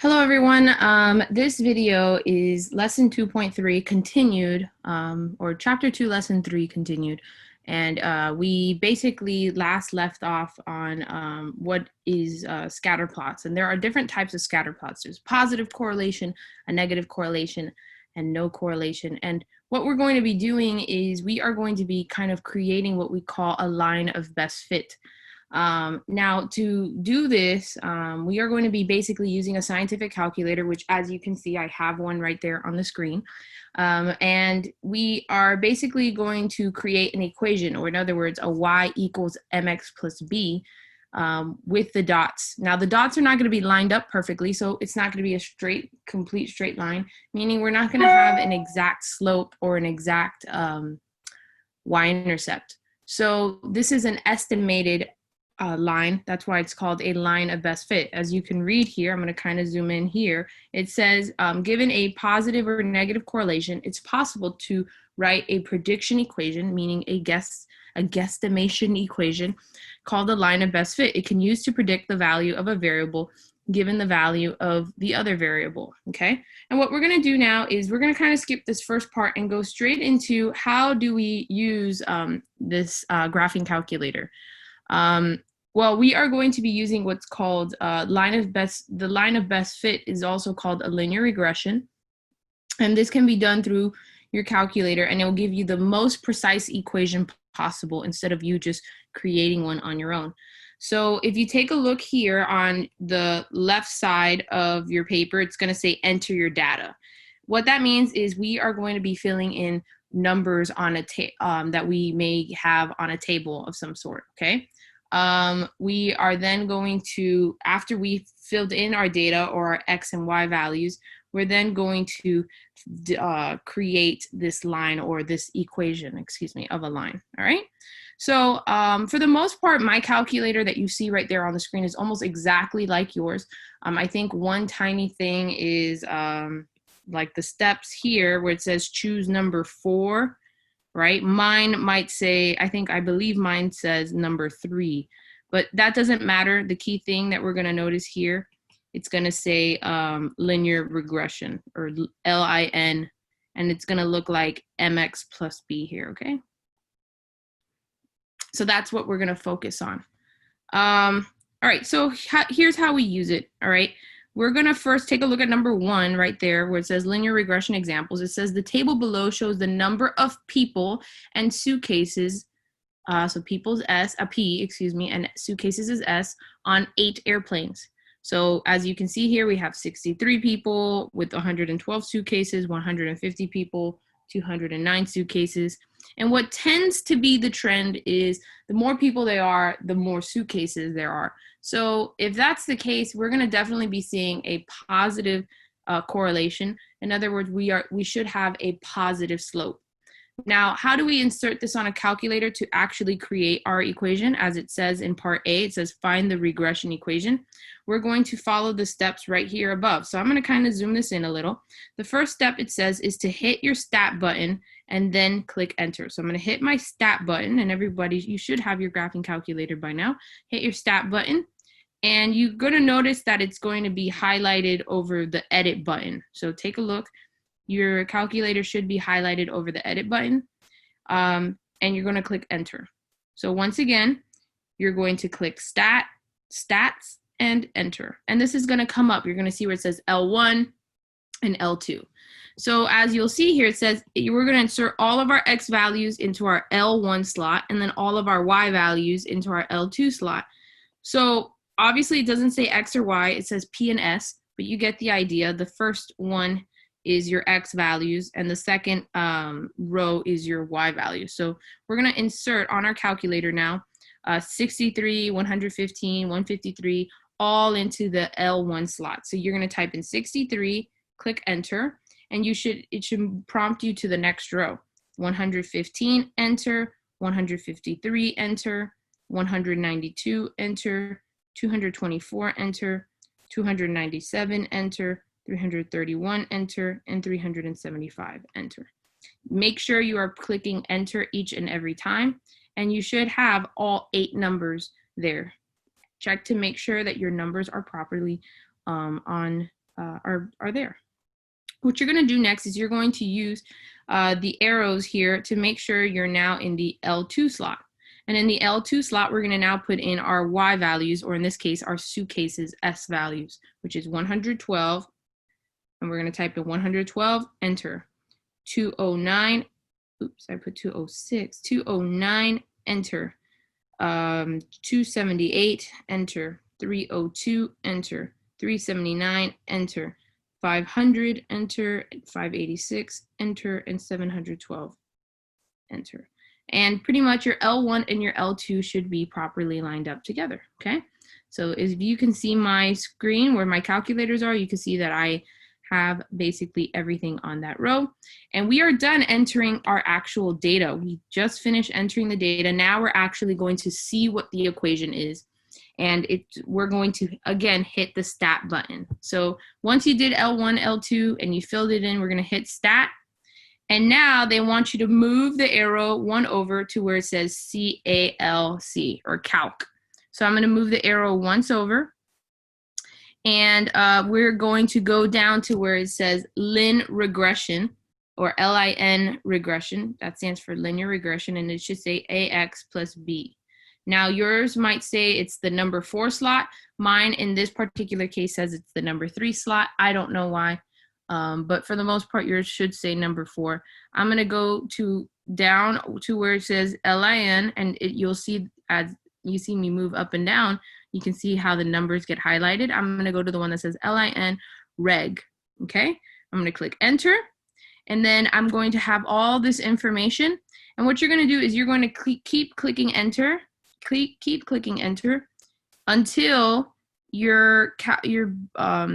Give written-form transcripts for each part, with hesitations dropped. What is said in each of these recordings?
Hello, everyone. This video is lesson 2.3 continued, or chapter 2, lesson 3 continued. And we basically last left off on what is scatter plots. And there are different types of scatter plots. There's positive correlation, a negative correlation, and no correlation. And what we're going to be doing is we are going to be kind of creating what we call a line of best fit. Now, to do this, we are going to be basically using a scientific calculator, which, as you can see, I have one right there on the screen. And we are basically going to create an equation, or in other words, a y equals mx plus b with the dots. Now, the dots are not going to be lined up perfectly, so it's not going to be a complete straight line, meaning we're not going to have an exact slope or an exact y-intercept. So this is an estimated line. That's why it's called a line of best fit. As you can read here, I'm going to kind of zoom in here. It says, given a positive or negative correlation, it's possible to write a prediction equation, meaning a guesstimation equation called the line of best fit. It can use to predict the value of a variable given the value of the other variable, okay? And what we're going to do now is we're going to kind of skip this first part and go straight into how do we use this graphing calculator. Well, we are going to be using what's called the line of best fit is also called a linear regression. And this can be done through your calculator, and it will give you the most precise equation possible instead of you just creating one on your own. So if you take a look here on the left side of your paper, it's going to say enter your data. What that means is we are going to be filling in numbers on that we may have on a table of some sort, okay? We are then going to, after we filled in our data or our X and Y values, we're then going to create this line or this equation, of a line, all right? So for the most part, my calculator that you see right there on the screen is almost exactly like yours. I think one tiny thing is like the steps here where it says choose number 4, right? Mine might say, I believe mine says number 3, but that doesn't matter. The key thing that we're going to notice here, it's going to say linear regression or LIN, and it's going to look like mx plus b here, okay? So that's what we're going to focus on. All right, so here's how we use it, all right? We're going to first take a look at number 1 right there where it says linear regression examples. It says the table below shows the number of people and suitcases, so people's P, and suitcases is S, on 8 airplanes. So as you can see here, we have 63 people with 112 suitcases, 150 people, 209 suitcases. And what tends to be the trend is the more people there are, the more suitcases there are. So if that's the case, we're going to definitely be seeing a positive correlation. In other words, we should have a positive slope. Now, how do we insert this on a calculator to actually create our equation? As it says in part A, it says find the regression equation. We're going to follow the steps right here above. So I'm going to kind of zoom this in a little. The first step, it says, is to hit your stat button and then click enter. So I'm going to hit my stat button, and everybody, you should have your graphing calculator by now. Hit your stat button, and you're going to notice that it's going to be highlighted over the edit button. So take a look. Your calculator should be highlighted over the edit button, and you're going to click enter. So once again, you're going to click stats, and enter. And this is going to come up. You're going to see where it says L1 and L2. So as you'll see here, it says we're going to insert all of our X values into our L1 slot and then all of our Y values into our L2 slot. So obviously it doesn't say X or Y, it says P and S, but you get the idea. The first one is your X values, and the second row is your Y values. So we're going to insert on our calculator now 63, 115, 153, all into the L1 slot. So you're going to type in 63, click enter, and it should prompt you to the next row. 115, enter, 153, enter, 192, enter, 224, enter, 297, enter, 331, enter, and 375, enter. Make sure you are clicking enter each and every time, and you should have all 8 numbers there. Check to make sure that your numbers are properly on are there. What you're going to do next is you're going to use the arrows here to make sure you're now in the L2 slot. And in the L2 slot, we're going to now put in our Y values, or in this case, our suitcases S values, which is 112. And we're going to type in 112, enter. 209, oops, I put 206, 209, enter. 278, enter. 302, enter. 379, enter. 500, enter. 586, enter. And 712, enter. And pretty much your L1 and your L2 should be properly lined up together, okay? So if you can see my screen where my calculators are, you can see that I have basically everything on that row. And we are done entering our actual data. We just finished entering the data. Now we're actually going to see what the equation is. And we're going to, again, hit the stat button. So once you did L1, L2, and you filled it in, we're going to hit stat. And now they want you to move the arrow one over to where it says CALC, or calc. So I'm going to move the arrow once over. And we're going to go down to where it says lin regression, or LIN regression. That stands for linear regression, and it should say AX plus B. Now yours might say it's the number 4 slot. Mine in this particular case says it's the number 3 slot. I don't know why, but for the most part, yours should say number 4. I'm gonna go down to where it says LIN, and you'll see as you see me move up and down, you can see how the numbers get highlighted. I'm going to go to the one that says LIN reg, okay? I'm going to click enter, and then I'm going to have all this information. And what you're going to do is you're going to keep clicking enter, keep clicking enter until your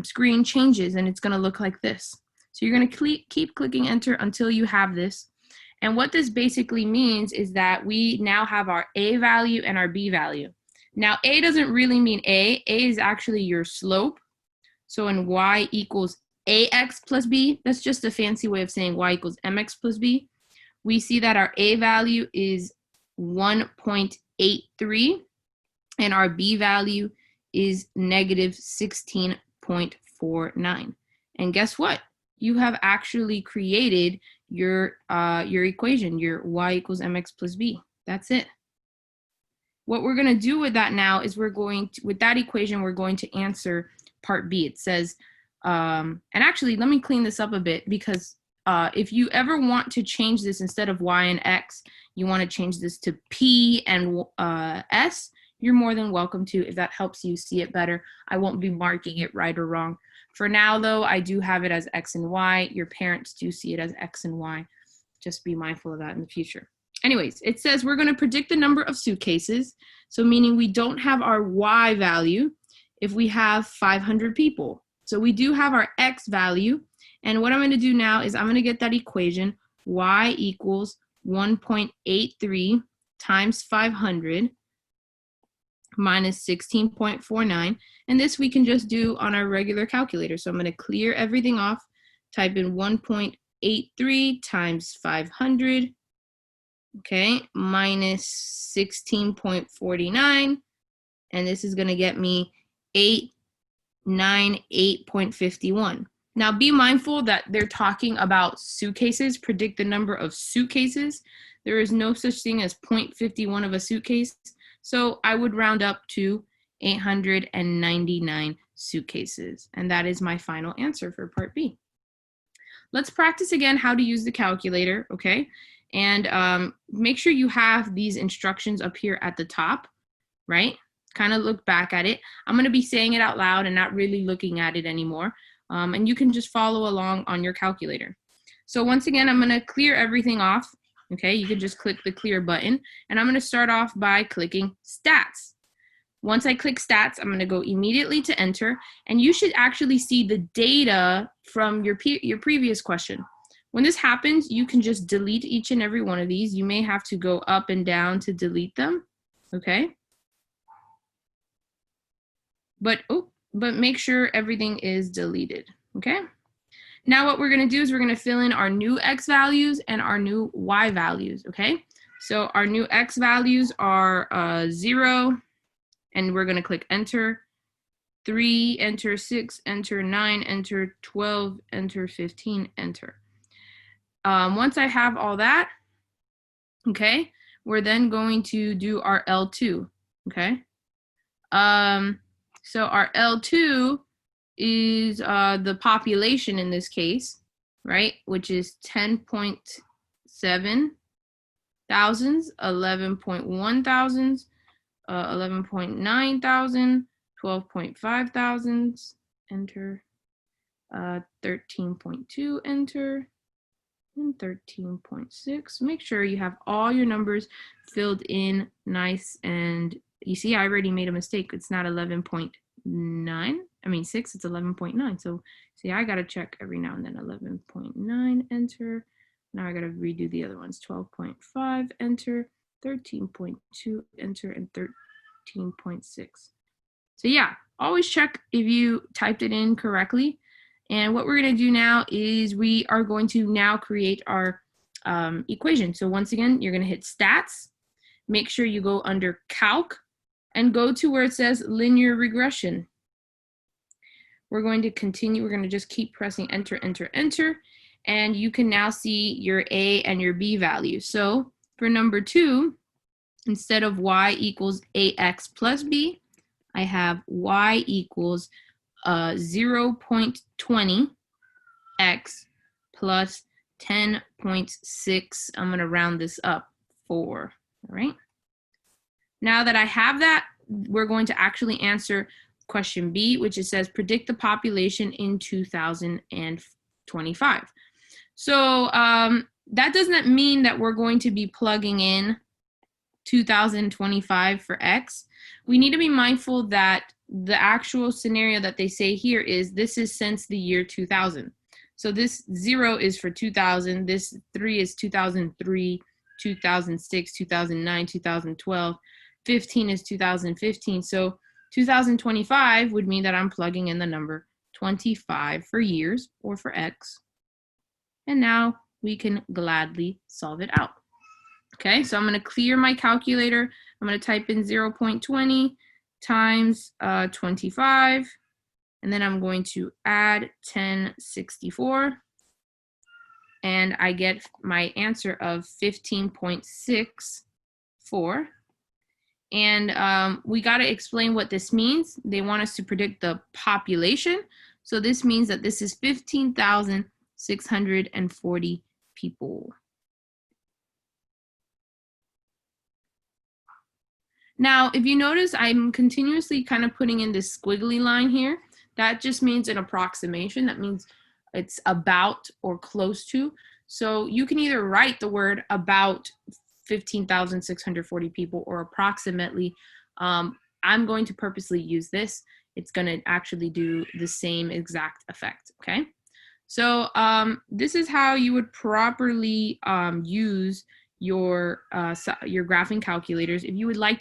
screen changes, and it's going to look like this. So you're going to keep clicking enter until you have this. And what this basically means is that we now have our A value and our B value. Now, A doesn't really mean A. A is actually your slope. So in Y equals AX plus B, that's just a fancy way of saying Y equals MX plus B. We see that our A value is 1.83, and our B value is negative 16.49. And guess what? You have actually created your equation, your Y equals MX plus B. That's it. What we're going to do with that now is with that equation, we're going to answer part B. It says, and actually, let me clean this up a bit, because if you ever want to change this instead of Y and X, you want to change this to P and S, you're more than welcome to, if that helps you see it better. I won't be marking it right or wrong. For now, though, I do have it as X and Y. Your parents do see it as X and Y. Just be mindful of that in the future. Anyways, it says we're going to predict the number of suitcases. So meaning we don't have our Y value if we have 500 people. So we do have our X value. And what I'm going to do now is I'm going to get that equation, Y equals 1.83 times 500 minus 16.49. And this we can just do on our regular calculator. So I'm going to clear everything off, type in 1.83 times 500, okay, minus 16.49. And this is going to get me 898.51. Now be mindful that they're talking about suitcases, predict the number of suitcases. There is no such thing as 0.51 of a suitcase. So I would round up to 899 suitcases. And that is my final answer for part B. Let's practice again how to use the calculator, okay? And make sure you have these instructions up here at the top, right? Kind of look back at it. I'm going to be saying it out loud and not really looking at it anymore. And you can just follow along on your calculator. So once again, I'm going to clear everything off. Okay, you can just click the clear button, and I'm going to start off by clicking stats. Once I click stats, I'm going to go immediately to enter, and you should actually see the data from your previous question. When this happens, you can just delete each and every one of these. You may have to go up and down to delete them, okay? But make sure everything is deleted, okay? Now what we're going to do is we're going to fill in our new X values and our new Y values, okay? So our new X values are 0, and we're going to click enter. 3, enter 6, enter 9, enter 12, enter 15, enter. Once I have all that, okay, we're then going to do our L2, okay? So our L2 is the population in this case, right? Which is 10.7 thousands, 11.1 thousands, 11.9 thousand, 12.5 thousands, enter, 13.2, enter, and 13.6. Make sure you have all your numbers filled in nice, and you see I already made a mistake. It's not 11.9. I mean 6, it's 11.9. So see, I gotta check every now and then. 11.9, enter. Now I gotta redo the other ones. 12.5, enter. 13.2, enter, and 13.6. So yeah, always check if you typed it in correctly. And what we're going to do now is we are going to now create our equation. So once again, you're going to hit stats. Make sure you go under calc and go to where it says linear regression. We're going to continue. We're going to just keep pressing enter, enter, enter. And you can now see your A and your B values. So for number 2, instead of y equals ax plus b, I have y equals 0.20 x plus 10.6. I'm going to round this up, 4. All right. Now that I have that, we're going to actually answer question B, which it says predict the population in 2025. So that doesn't mean that we're going to be plugging in 2025 for X. We need to be mindful that the actual scenario that they say here is this is since the year 2000. So this 0 is for 2000, this 3 is 2003, 2006, 2009, 2012, 15 is 2015. So 2025 would mean that I'm plugging in the number 25 for years or for X. And now we can gladly solve it out. Okay, so I'm going to clear my calculator. I'm going to type in 0.20 times 25, and then I'm going to add 1064, and I get my answer of 15.64. And we got to explain what this means. They want us to predict the population. So this means that this is 15,640 people. Now, if you notice, I'm continuously kind of putting in this squiggly line here. That just means an approximation. That means it's about or close to. So you can either write the word about 15,640 people or approximately. I'm going to purposely use this. It's going to actually do the same exact effect, okay? So this is how you would properly use your graphing calculators. If you would like to